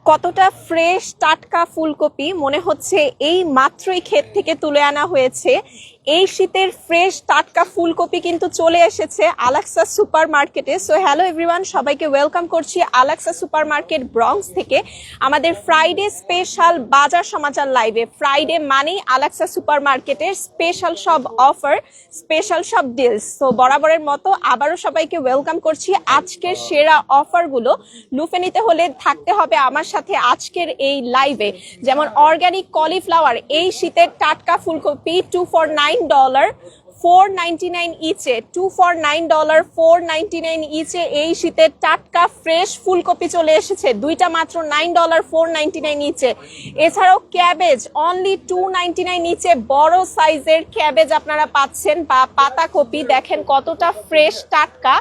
কতটা ফ্রেশ টাটকা ফুলকপি, মনে হচ্ছে এই মাত্রই ক্ষেত থেকে তুলে আনা হয়েছে। এই শীতের ফ্রেশ টাটকা ফুলকপি কিন্তু চলে এসেছে আলাক্সা সুপার মার্কেটে। সো হ্যালো এভরিওয়ান, সবাইকে ওয়েলকাম করছি আলাক্সা সুপার মার্কেট ব্রঙ্কস থেকে আমাদের ফ্রাইডে স্পেশাল বাজার সমাচার লাইভে। ফ্রাইডে মানেই আলাক্সা সুপার মার্কেটের স্পেশাল সব অফার, স্পেশাল সব ডিলস। তো বরাবরের মতো আবারও সবাইকে ওয়েলকাম করছি। আজকের সেরা অফারগুলো লুফে নিতে হলে থাকতে হবে আমার সাথে আজকের এই লাইভে। যেমন অর্গানিক কলিফ্লাওয়ার, এই শীতের টাটকা ফুলকপি $2 for $9, $4.99 ইচে, $2 for $9, $4.99 ইচে। এই শীতের টাটকা ফ্রেশ ফুলকপি চলে এসেছে, দুইটা মাত্র $9, $4.99 ইচে। এছাড়াও ক্যাবেজ অনলি $2.99 ইচে, বড় সাইজের ক্যাবেজ আপনারা পাচ্ছেন, বা পাতাকপি দেখেন কতটা ফ্রেশ টাটকা।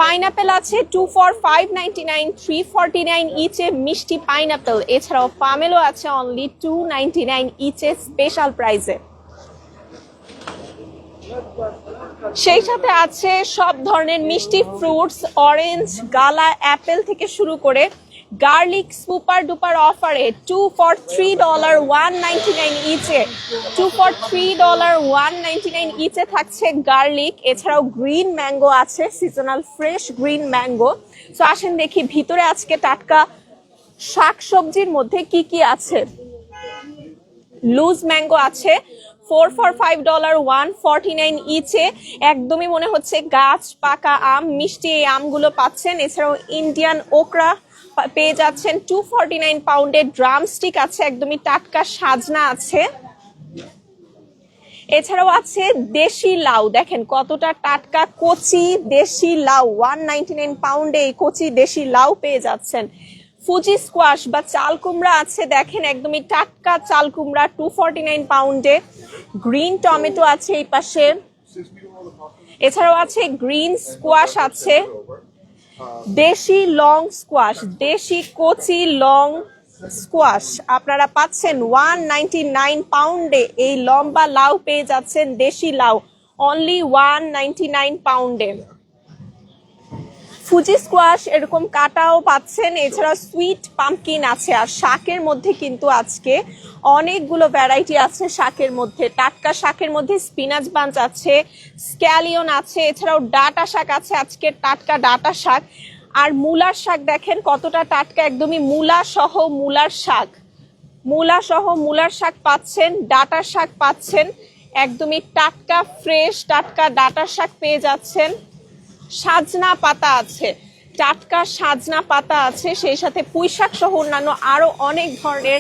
পাইনাপেল আছে $2 for $5.99, $3.49 ইচে মিষ্টি পাইনাপেল। এছাড়াও পামেলো আছে অনলি $2.99 ইচে স্পেশাল প্রাইসে। সেই সাথে আছে সব ধরনের মিষ্টি ফ্রুটস, অরেঞ্জ, গালা, অ্যাপেল থেকে শুরু করে গার্লিক সুপার ডুপার অফারে $2 for $3, $1.99 ইচে। $2 for $3, $1.99 ইচে থাকছে গার্লিক। এছাড়াও গ্রিন ম্যাঙ্গো আছে, সিজনাল ফ্রেশ গ্রিন ম্যাঙ্গো। তো আসেন দেখি ভিতরে আজকে টাটকা শাকসবজির মধ্যে কি কি আছে। লুজ ম্যাঙ্গো আছে $4 for $5, $1.49 ইচে। একদমই মনে হচ্ছে গাছ পাকা আম, মিষ্টি এই আমগুলো পাচ্ছেন। এছাড়াও ইন্ডিয়ান ওকরা পেয়ে যাচ্ছেন $2.49 পাউন্ডের। ড্রামস্টিক আছে, একদমই টাটকা সাজনা আছে। এছাড়াও আছে দেশি লাউ, দেখেন কতটা টাটকা কচি দেশি লাউ, $1.99 পাউন্ডে এই কচি দেশি লাউ পেয়ে যাচ্ছেন। ফুজি স্কোয়াশ বা চাল কুমড়া আছে, দেখেন একদমই টাটকা চাল কুমড়া $2.49 পাউন্ডে। গ্রিন টমেটো আছে এই পাশে। এছাড়াও আছে গ্রিন স্কোয়াশ আছে, দেশি লং স্কোয়াশ, দেশি কচি লং স্কোয়াশ আপনারা পাচ্ছেন $1.99 পাউন্ডে। এই লম্বা লাউ পেয়ে যাচ্ছেন দেশি লাউ অনলি $1.99 পাউন্ডে। ফুজি স্কোয়াশ এরকম কাটাও পাচ্ছেন। এছাড়া সুইট পাম্পকিন আছে। আর শাকের মধ্যে কিন্তু আজকে অনেকগুলো ভ্যারাইটি আছে শাকের মধ্যে। টাটকা শাকের মধ্যে স্পিনাচ বাঞ্চ আছে, স্ক্যালিয়ন আছে, এছাড়াও ডাটা শাক আছে, আজকে টাটকা ডাটা শাক। আর মূলার শাক দেখেন কতটা টাটকা, একদমই মূলা সহ মূলার শাক, মূলা সহ মূলার শাক পাচ্ছেন, ডাটা শাক পাচ্ছেন, একদমই টাটকা ফ্রেশ টাটকা ডাটা শাক পেয়ে যাচ্ছেন। সাজনা পাতা আছে, টাটকা সাজনা পাতা আছে, সেই সাথে পুঁই শাক সহ অন্যান্য আরো অনেক ধরনের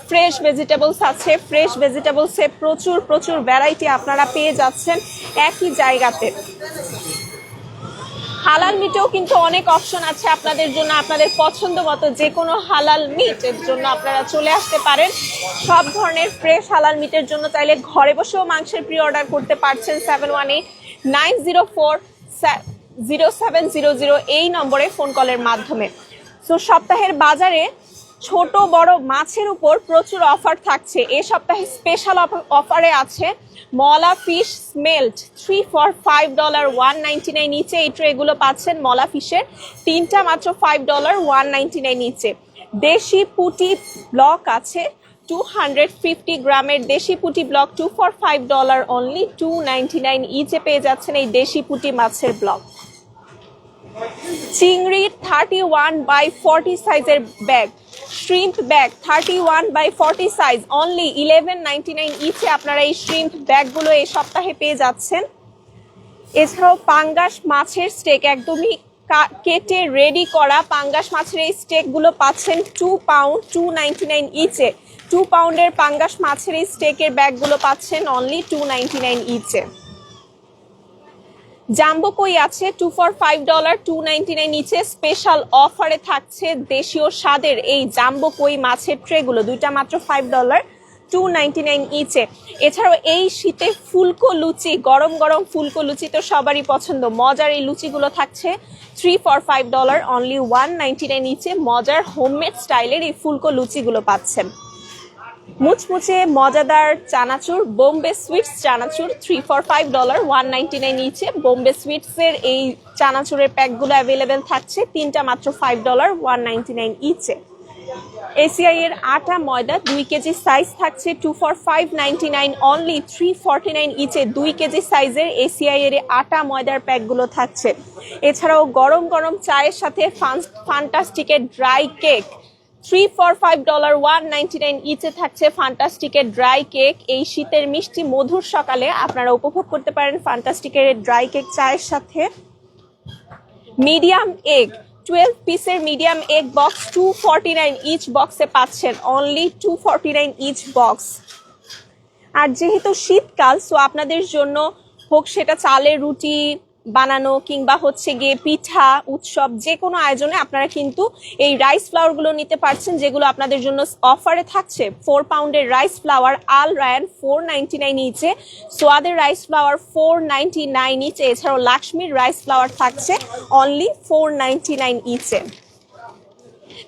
ফ্রেশ ভেজিটেবলস আছে। ফ্রেশ ভেজিটেবলসে প্রচুর প্রচুর ভ্যারাইটি আপনারা পেয়ে যাচ্ছেন একই জায়গাতে। হালাল মিটেও কিন্তু অনেক অপশন আছে আপনাদের জন্য, আপনাদের পছন্দ মতো যে কোনো হালাল মিটের জন্য আপনারা চলে আসতে পারেন। সব ধরনের ফ্রেশ হালাল মিটের জন্য চাইলে ঘরে বসেও মাংসের প্রি অর্ডার করতে পারছেন 718-904-0700 এই নম্বরে ফোন কলের মাধ্যমে। তো সপ্তাহের বাজারে ছোট বড় মাছের উপর প্রচুর অফার থাকছে। এই সপ্তাহে স্পেশাল অফারে আছে মলা ফিশ স্মেল্ট $3 for $5, $1.99 ইচে। এই ট্রেগুলো পাচ্ছেন মলা ফিশের, তিনটা মাত্র $5, $1.99 ইচে। দেশি পুঁটি ব্লক আছে 250 গ্রামের দেশি পুঁটি ব্লক $2 for $5, অনলি $2.99 ইচে পেয়ে যাচ্ছেন এই দেশি পুঁটি মাছের ব্লক। চিংড়ি 31/40 সাইজের bag, shrimp bag 31/40 size only $11.99 ইচে আপনারা এই শ্রিম্প ব্যাগগুলো এই সপ্তাহে পেয়ে যাচ্ছেন। এছাড়াও পাঙ্গাস মাছের স্টেক, একদমই কেটে রেডি করা পাঙ্গাস মাছের এই স্টেকগুলো পাচ্ছেন 2 পাউন্ড $2.99 ইচে। 2 পাউন্ডের পাঙ্গাস মাছের এই স্টেকের ব্যাগগুলো পাচ্ছেন অনলি $2.99 ইচে। জাম্বো কই আছে $2 for $5, $2.99 ইচে। স্পেশাল অফারে থাকছে দেশীয় স্বাদের এই জাম্বো কই মাছের ট্রেগুলো, দুইটা মাত্র $5, $2.99 ইচে। এছাড়াও এই শীতে ফুলকো লুচি, গরম গরম ফুলকো লুচি তো সবারই পছন্দ, মজার এই লুচিগুলো থাকছে $3 for $5, অনলি $1.99 ইচে। মজার হোমমেড স্টাইলের এই ফুলকো লুচিগুলো পাচ্ছেন। মুচমুচে মজাদার চানাচুর বোম্বে সুইটস চানাচুর $3 for $5, $1.99 ইচে। বোম্বে সুইটস এর এই চানাচুরের প্যাকগুলো অ্যাভেলেবেল থাকছে, তিনটা মাত্র $5, $1.99 ইচে। এসিআই এর আটা ময়দা 2 কেজি সাইজ থাকছে 2 for 599 অনলি 349 ইচে 2 কেজি সাইজের এসিআই এর আটা ময়দার প্যাকগুলো থাকছে। এছাড়াও গরম গরম চায়ের সাথে ফান্টাস্টিকের ড্রাই কেক 3 for $5 199 ইচে থাকছে ফান্টাস্টিকের ড্রাই কেক। এই শীতের মিষ্টি মধুর সকালে আপনারা উপভোগ করতে পারেন ফান্টাস্টিকের ড্রাই কেক চায়ের সাথে। মিডিয়াম এগ 12 পিসের মিডিয়াম এগ বক্স 249 ইচ বক্সে পাচ্ছেন অনলি 249 ইচ বক্স। আর যেহেতু শীতকাল, সো আপনাদের জন্য হোক সেটা চালের রুটি বানানো কিংবা হচ্ছে গিয়ে পিঠা উৎসব যে কোনো আয়োজনে আপনারা কিন্তু এই রাইস ফ্লাওয়ার গুলো নিতে পারছেন, যেগুলো আপনাদের জন্য অফারে থাকছে। 4 পাউন্ডের রাইস ফ্লাওয়ার আল রায়ান 499 ইচে, সোয়াদের রাইস ফ্লাওয়ার 499 ইচে, এছাড়াও লাক্সমির রাইস ফ্লাওয়ার থাকছে অনলি 499 ইচে।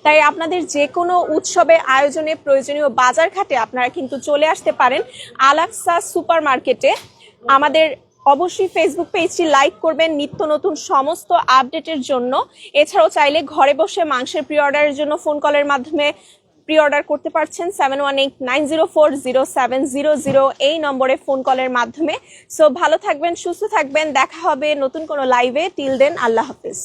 তাই আপনাদের যে কোনো উৎসবে আয়োজনে প্রয়োজনীয় বাজার ঘাটে আপনারা কিন্তু চলে আসতে পারেন আলাক্সা সুপার মার্কেটে। আমাদের অবশ্যই ফেসবুক পেজটি লাইক করবেন নিত্য নতুন সমস্ত আপডেটের জন্য। এছাড়াও চাইলে ঘরে বসে মাংসের প্রি অর্ডারের জন্য ফোন কলের মাধ্যমে প্রি অর্ডার করতে পারছেন 7189040700 এই নম্বরে ফোন কলের মাধ্যমে। সো ভালো থাকবেন, সুস্থ থাকবেন, দেখা হবে নতুন কোনো লাইভে। টিল দেন, আল্লাহ হাফিজ।